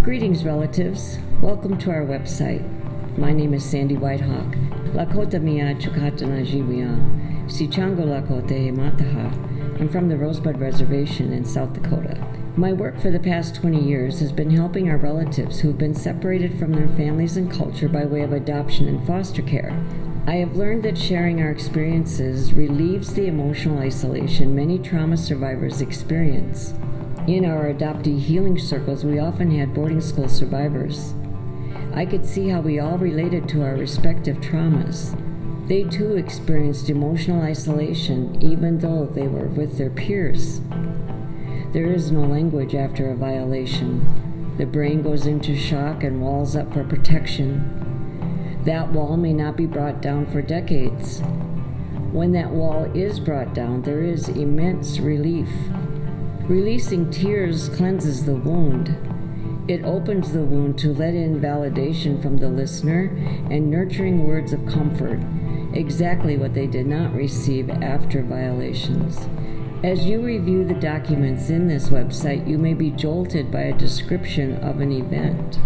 Greetings, relatives. Welcome to our website. My name is Sandy Whitehawk. Lakota mia chukatana jiwia. Sicangu Lakota hemataha. I'm from the Rosebud Reservation in South Dakota. My work for the past 20 years has been helping our relatives who have been separated from their families and culture by way of adoption and foster care. I have learned that sharing our experiences relieves the emotional isolation many trauma survivors experience. In our adoptee healing circles, we often had boarding school survivors. I could see how we all related to our respective traumas. They too experienced emotional isolation even though they were with their peers. There is no language after a violation. The brain goes into shock and walls up for protection. That wall may not be brought down for decades. When that wall is brought down, there is immense relief. Releasing tears cleanses the wound. It opens the wound to let in validation from the listener and nurturing words of comfort, exactly what they did not receive after violations. As you review the documents in this website, you may be jolted by a description of an event.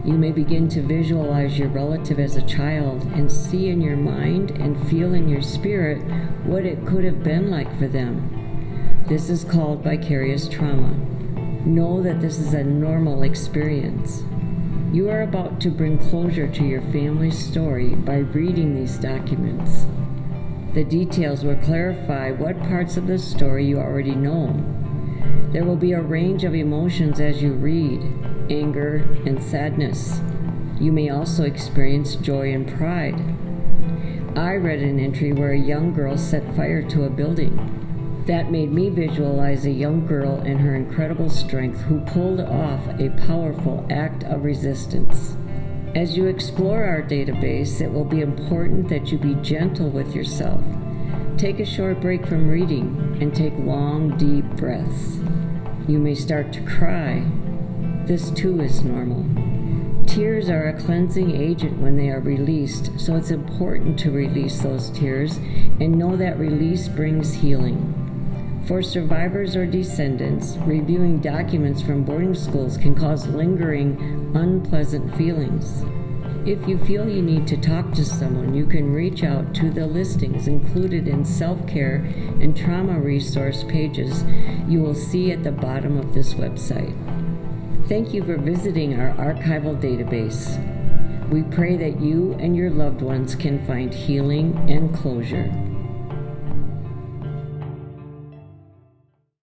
You may begin to visualize your relative as a child and see in your mind and feel in your spirit what it could have been like for them. This is called vicarious trauma. Know that this is a normal experience. You are about to bring closure to your family's story by reading these documents. The details will clarify what parts of the story you already know. There will be a range of emotions as you read, anger and sadness. You may also experience joy and pride. I read an entry where a young girl set fire to a building. That made me visualize a young girl and her incredible strength who pulled off a powerful act of resistance. As you explore our database, it will be important that you be gentle with yourself. Take a short break from reading and take long, deep breaths. You may start to cry. This too is normal. Tears are a cleansing agent when they are released, so it's important to release those tears and know that release brings healing. For survivors or descendants, reviewing documents from boarding schools can cause lingering, unpleasant feelings. If you feel you need to talk to someone, you can reach out to the listings included in self-care and trauma resource pages you will see at the bottom of this website. Thank you for visiting our archival database. We pray that you and your loved ones can find healing and closure.